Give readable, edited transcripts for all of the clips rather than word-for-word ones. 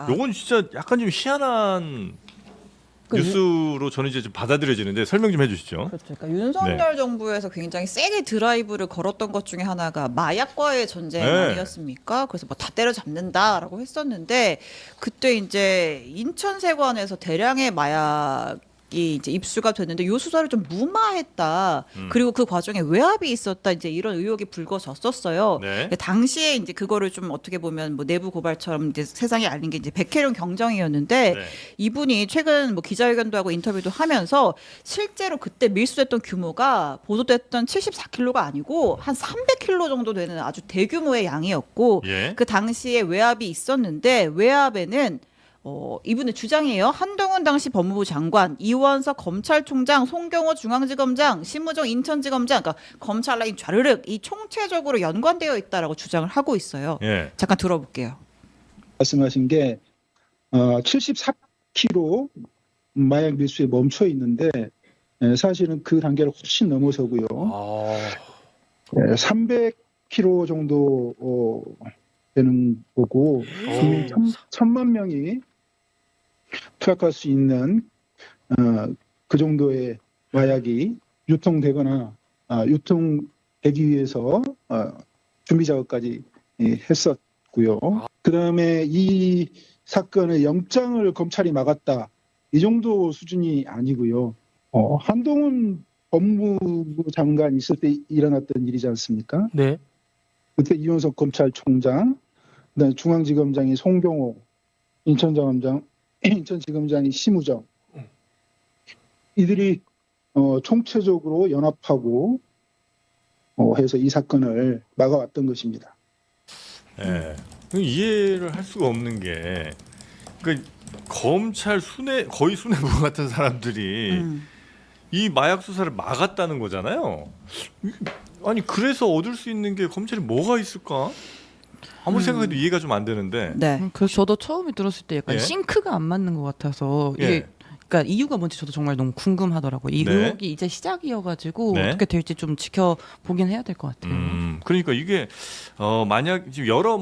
요건 진짜 약간 좀 희한한 뉴스로 저는 이제 좀 받아들여지는데 설명 좀 해주시죠. 그렇죠. 그러니까 윤석열 정부에서 굉장히 세게 드라이브를 걸었던 것 중에 하나가 마약과의 전쟁 네. 아니었습니까? 그래서 뭐 다 때려잡는다라고 했었는데 그때 이제 인천세관에서 대량의 마약이 이제 입수가 됐는데 요 수사를 좀 무마했다. 그리고 그 과정에 외압이 있었다. 이제 이런 의혹이 불거졌었어요. 네. 당시에 이제 그거를 좀 어떻게 보면 뭐 내부 고발처럼 이제 세상에 알린 게 이제 백혜룡 경정이었는데 네. 이분이 최근 뭐 기자회견도 하고 인터뷰도 하면서 실제로 그때 밀수했던 규모가 보도됐던 74kg가 아니고 한 300kg 정도 되는 아주 대규모의 양이었고 예. 그 당시에 외압이 있었는데 외압에는 이분의 주장이에요. 한동훈 당시 법무부 장관, 이원석 검찰총장, 송경호 중앙지검장, 신무정 인천지검장, 그러니까 검찰 라인 좌르륵 이 총체적으로 연관되어 있다라고 주장을 하고 있어요. 예. 잠깐 들어볼게요. 말씀하신 게 74kg 마약 밀수에 멈춰 있는데 사실은 그 단계를 훨씬 넘어서고요. 아. 300kg 정도 되는 거고 국민 1,000만 명이 투약할 수 있는 그 정도의 마약이 유통되거나 유통되기 위해서 준비 작업까지 했었고요. 그다음에 이 사건의 영장을 검찰이 막았다. 이 정도 수준이 아니고요. 한동훈 법무부 장관 있을 때 일어났던 일이지 않습니까? 네. 그때 이원석 검찰총장, 그다음에 중앙지검장이 송경호, 인천지검장이 심우정. 이들이 총체적으로 연합하고 해서 이 사건을 막아왔던 것입니다. 예. 이해를 할 수가 없는 게 그러니까 검찰 거의 수뇌부 같은 사람들이 이 마약 수사를 막았다는 거잖아요. 아니 그래서 얻을 수 있는 게 검찰이 뭐가 있을까? 아무리 생각해도 이해가 좀 안 되는데. 네. 그래서 저도 처음에 들었을 때 약간 예. 싱크가 안 맞는 것 같아서 이게 예. 그러니까 이유가 뭔지 저도 정말 너무 궁금하더라고요. 이 네. 의혹이 이제 시작이어가지고 네. 어떻게 될지 좀 지켜보긴 해야 될 것 같아요. 그러니까 이게 만약 지금 여러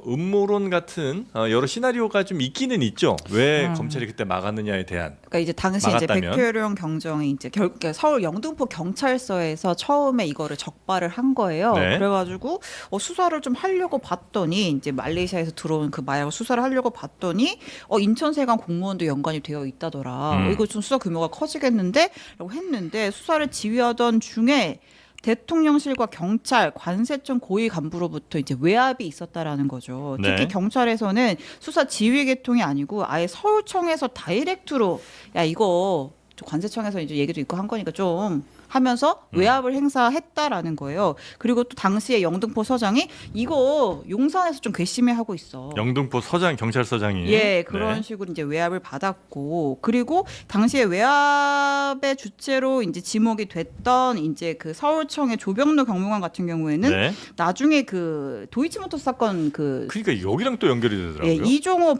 음모론 같은 여러 시나리오가 좀 있기는 있죠. 왜 검찰이 그때 막았느냐에 대한. 그러니까 이제 당시 막았다면? 이제 백혜룡 경정이 이제 그러니까 서울 영등포 경찰서에서 처음에 이거를 적발을 한 거예요. 네. 그래가지고 수사를 좀 하려고 봤더니 이제 말레이시아에서 들어온 그 마약을 수사를 하려고 봤더니 인천세관 공무원도 연관이 되어 있다더라. 이거 좀 수사 규모가 커지겠는데?라고 했는데 수사를 지휘하던 중에 대통령실과 경찰, 관세청 고위 간부로부터 이제 외압이 있었다라는 거죠. 네. 특히 경찰에서는 수사 지휘 계통이 아니고 아예 서울청에서 다이렉트로 야 이거 관세청에서 이제 얘기도 있고 한 거니까 좀 하면서 외압을 행사했다라는 거예요. 그리고 또 당시에 영등포 서장이 이거 용산에서 좀 괘씸해하고 있어. 영등포 서장 경찰서장이. 예, 그런 네. 식으로 이제 외압을 받았고, 그리고 당시에 외압의 주체로 이제 지목이 됐던 이제 그 서울청의 조병로 경무관 같은 경우에는 네. 나중에 그 도이치모터스 사건 그 그러니까 여기랑 또 연결이 되더라고요. 예, 이종호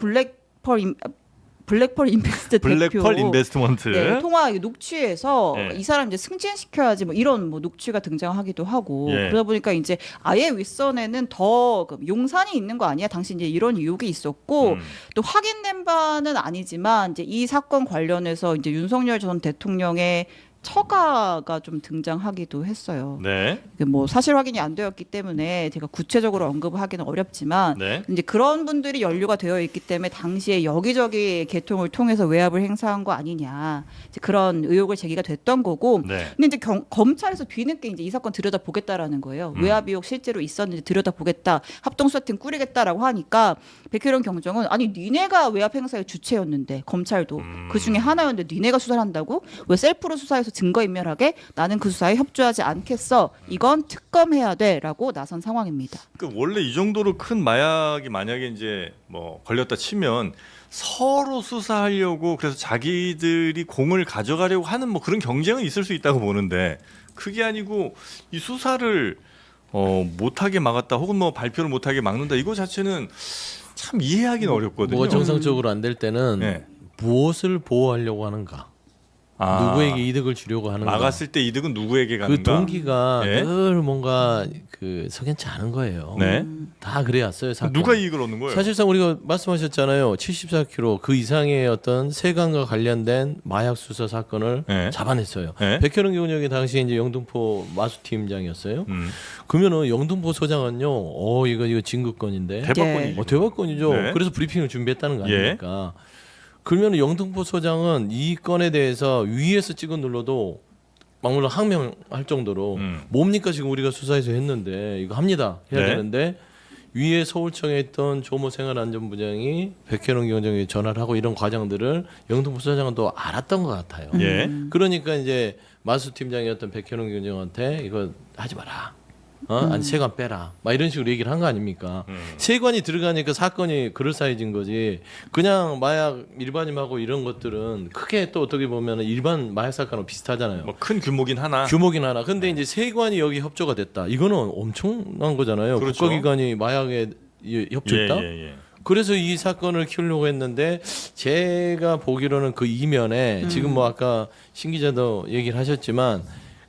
블랙펄 인베스트 대표 블랙펄 인베스트먼트. 네, 통화 녹취에서 네. 이 사람 이제 승진시켜야지 뭐 이런 뭐 녹취가 등장하기도 하고 예. 그러다 보니까 이제 아예 윗선에는 더 용산이 있는 거 아니야? 당시 이제 이런 의혹이 있었고 또 확인된 바는 아니지만 이제 이 사건 관련해서 이제 윤석열 전 대통령의 처가가 좀 등장하기도 했어요. 네. 이게 뭐 사실 확인이 안 되었기 때문에 제가 구체적으로 언급을 하기는 어렵지만 네. 이제 그런 분들이 연루가 되어 있기 때문에 당시에 여기저기 계통을 통해서 외압을 행사한 거 아니냐 이제 그런 의혹을 제기가 됐던 거고. 네. 근데 이제 검찰에서 뒤늦게 이제 이 사건 들여다 보겠다라는 거예요. 외압 의혹 실제로 있었는지 들여다 보겠다, 합동수사팀 꾸리겠다라고 하니까 백혜룡 경정은 아니 니네가 외압 행사의 주체였는데 검찰도 그 중에 하나였는데 니네가 수사를 한다고? 왜 셀프로 수사해서 증거인멸하게? 나는 그 수사에 협조하지 않겠어. 이건 특검해야 돼라고 나선 상황입니다. 그 원래 이 정도로 큰 마약이 만약에 이제 뭐 걸렸다 치면 서로 수사하려고 그래서 자기들이 공을 가져가려고 하는 뭐 그런 경쟁은 있을 수 있다고 보는데 그게 아니고 이 수사를 못하게 막았다 혹은 뭐 발표를 못하게 막는다 이거 자체는 참 이해하기는 어렵거든요. 뭐가 정상적으로 안 될 때는 네. 무엇을 보호하려고 하는가? 누구에게 이득을 주려고 하는가. 막았을 때 이득은 누구에게 그 가는가? 동기가 예? 늘 뭔가 그 석연치 않은 거예요. 네. 다 그래왔어요. 사건. 누가 이익을 얻는 거예요? 사실상 우리가 말씀하셨잖아요. 74kg 그 이상의 어떤 세관과 관련된 마약 수사 사건을 네. 잡아냈어요. 네. 백현웅 경력이 당시 이제 영등포 마수팀장이었어요. 음. 그러면은 영등포 소장은요, 이거 진급건인데, 대박건이죠. 대박건이죠. 네. 그래서 브리핑을 준비했다는 거 예. 아닙니까? 그러면 영등포 소장은 이 건에 대해서 위에서 찍어 눌러도 막물로 항명할 정도로 뭡니까 지금 우리가 수사해서 했는데 이거 합니다 해야 네. 되는데 위에 서울청에 있던 조모 생활안전부장이 백현웅 경장에게 전화를 하고 이런 과정들을 영등포 소장은 또 알았던 것 같아요. 예. 그러니까 이제 마수 팀장이었던 백현웅 경장한테 이거 하지 마라. 아니 세관 빼라. 막 이런 식으로 얘기를 한 거 아닙니까? 세관이 들어가니까 사건이 그럴싸해진 거지. 그냥 마약 일반임하고 이런 것들은 크게 또 어떻게 보면 일반 마약 사건하고 비슷하잖아요. 뭐 큰 규모긴 하나. 규모긴 하나. 근데 이제 세관이 여기 협조가 됐다. 이거는 엄청난 거잖아요. 그렇죠. 국가기관이 마약에 협조했다. 예. 그래서 이 사건을 키우려고 했는데 제가 보기로는 그 이면에 지금 뭐 아까 신 기자도 얘기를 하셨지만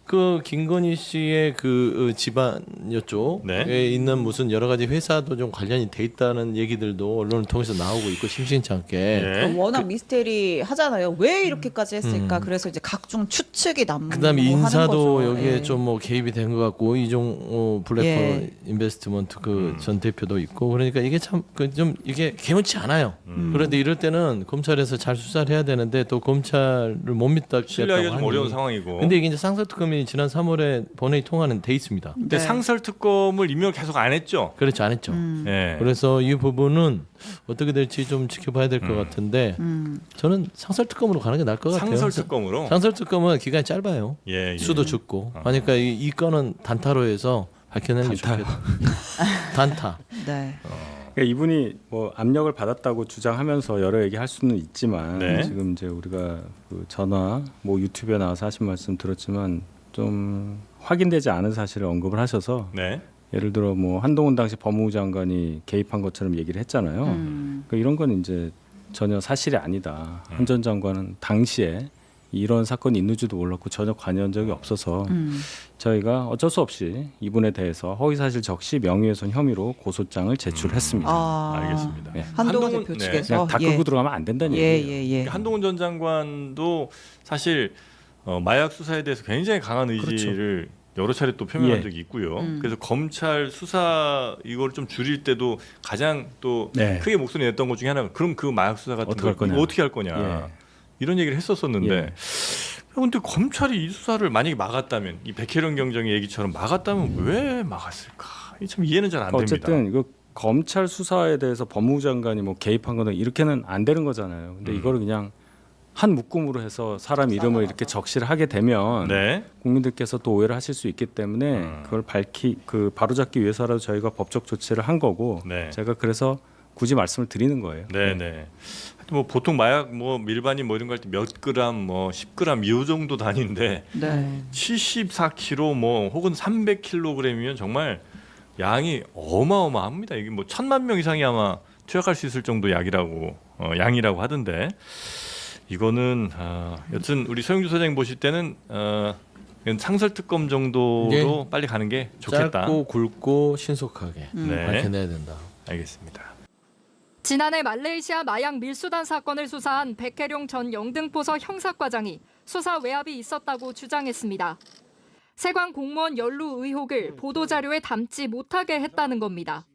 그 김건희 씨의 그 집안 쪽에 네. 있는 무슨 여러 가지 회사도 좀 관련이 돼 있다는 얘기들도 언론을 통해서 나오고 있고 심심치 않게 예. 워낙 미스테리 하잖아요. 왜 이렇게까지 했을까? 그래서 이제 각종 추측이 그다음에 난무하는 인사도 거죠. 여기에 예. 좀 뭐 개입이 된 것 같고 이종 블랙홀 예. 인베스트먼트 그 전 대표도 있고 그러니까 이게 참 좀 이게 개운치 않아요. 그런데 이럴 때는 검찰에서 잘 수사를 해야 되는데 또 검찰을 못 믿다고 신뢰하기가 좀 하니. 어려운 상황이고. 근데 이게 이제 상설특검이 지난 3월에 본회의 통화는 돼 있습니다. 근데 네. 상설 특검을 임명 계속 안 했죠. 그렇지 않았죠. 예. 그래서 이 부분은 어떻게 될지 좀 지켜봐야 될 것 같은데 저는 상설특검으로 가는 게 나을 것 같아요. 상설 특검으로. 상설특검은 기간이 짧아요. 예. 수도 적고 그러니까 이 건은 단타로 해서 밝혀내는 게 좋겠다. 단타. 네. 그러니까 이분이 뭐 압력을 받았다고 주장하면서 여러 얘기할 수는 있지만 네. 지금 이제 우리가 그 전화 뭐 유튜브에 나와서 하신 말씀 들었지만 좀 확인되지 않은 사실을 언급을 하셔서 네. 예를 들어 뭐 한동훈 당시 법무부 장관이 개입한 것처럼 얘기를 했잖아요. 그러니까 이런 건 이제 전혀 사실이 아니다. 한 전 장관은 당시에 이런 사건이 있는지도 몰랐고 전혀 관여한 적이 없어서 저희가 어쩔 수 없이 이분에 대해서 허위사실 적시 명예훼손 혐의로 고소장을 제출했습니다. 알겠습니다. 네. 한동훈 대표 네. 측에서 그냥 다 끌고 들어가면 안 된다는 얘기예요. 예. 한동훈 전 장관도 사실 마약 수사에 대해서 굉장히 강한 의지를 여러 차례 또 표명한 예. 적이 있고요. 그래서 검찰 수사 이걸 좀 줄일 때도 가장 또 네. 크게 목소리 냈던 것 중에 하나가 그럼 그 마약 수사 같은 어떻게 거 할 거냐. 이거 어떻게 할 거냐. 예. 이런 얘기를 했었었는데 예. 근데 검찰이 이 수사를 만약에 막았다면 이 백혜련 경정의 얘기처럼 막았다면 왜 막았을까? 이게 참 이해는 잘 안 됩니다. 어쨌든 이거 검찰 수사에 대해서 법무부 장관이 뭐 개입한 거는 이렇게는 안 되는 거잖아요. 근데 이거를 그냥 한 묶음으로 해서 사람 이름을 이렇게 적시를 하게 되면 네. 국민들께서 또 오해를 하실 수 있기 때문에 그걸 바로잡기 위해서라도 저희가 법적 조치를 한 거고 네. 제가 그래서 굳이 말씀을 드리는 거예요. 네네. 하여튼 뭐 보통 마약 뭐 일반인 뭐 이런 거 할 때 몇 그램 뭐 10g 이 정도 단위인데 네. 74kg 뭐 혹은 300kg이면 정말 양이 어마어마합니다. 이게 뭐 1,000만 명 이상이 아마 투약할 수 있을 정도 약이라고 양이라고 하던데 이거는 여튼 우리 서영주 소장님 보실 때는 이건 상설 특검 정도로 네. 빨리 가는 게 좋겠다. 짧고 굵고 신속하게 네. 밝혀내야 된다. 알겠습니다. 지난해 말레이시아 마약 밀수단 사건을 수사한 백혜룡 전 영등포서 형사과장이 수사 외압이 있었다고 주장했습니다. 세관 공무원 연루 의혹을 보도자료에 담지 못하게 했다는 겁니다.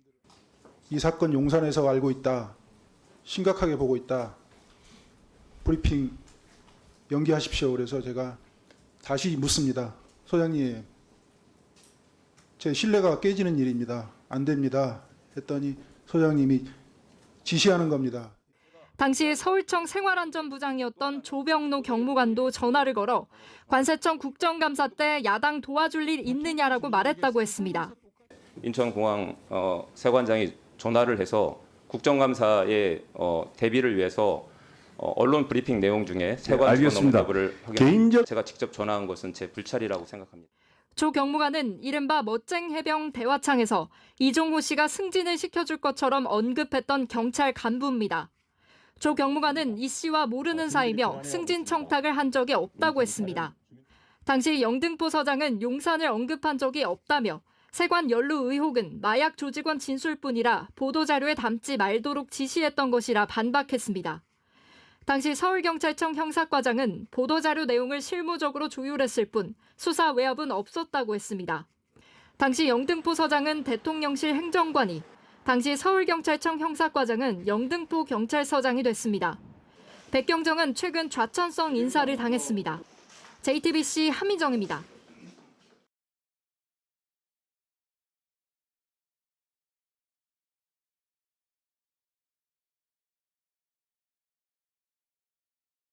이 사건 용산에서 알고 있다. 심각하게 보고 있다. 브리핑 연기하십시오. 그래서 제가 다시 묻습니다. 소장님, 제 신뢰가 깨지는 일입니다. 안 됩니다. 했더니 소장님이 지시하는 겁니다. 당시 서울청 생활안전부장이었던 조병노 경무관도 전화를 걸어 관세청 국정감사 때 야당 도와줄 일 있느냐라고 말했다고 했습니다. 인천공항 세관장이 전화를 해서 국정감사에 대비를 위해서 언론 브리핑 내용 중에 세관 직원 여부를 확인하고 제가 직접 전화한 것은 제 불찰이라고 생각합니다. 조 경무관은 이른바 멋쟁 해병 대화창에서 이종호 씨가 승진을 시켜줄 것처럼 언급했던 경찰 간부입니다. 조 경무관은 이 씨와 모르는 사이며 승진 청탁을 한 적이 없다고 했습니다. 당시 영등포 서장은 용산을 언급한 적이 없다며 세관 연루 의혹은 마약 조직원 진술뿐이라 보도자료에 담지 말도록 지시했던 것이라 반박했습니다. 당시 서울경찰청 형사과장은 보도자료 내용을 실무적으로 조율했을 뿐 수사 외압은 없었다고 했습니다. 당시 영등포 서장은 대통령실 행정관이, 당시 서울경찰청 형사과장은 영등포 경찰서장이 됐습니다. 백경정은 최근 좌천성 인사를 당했습니다. JTBC 함희정입니다.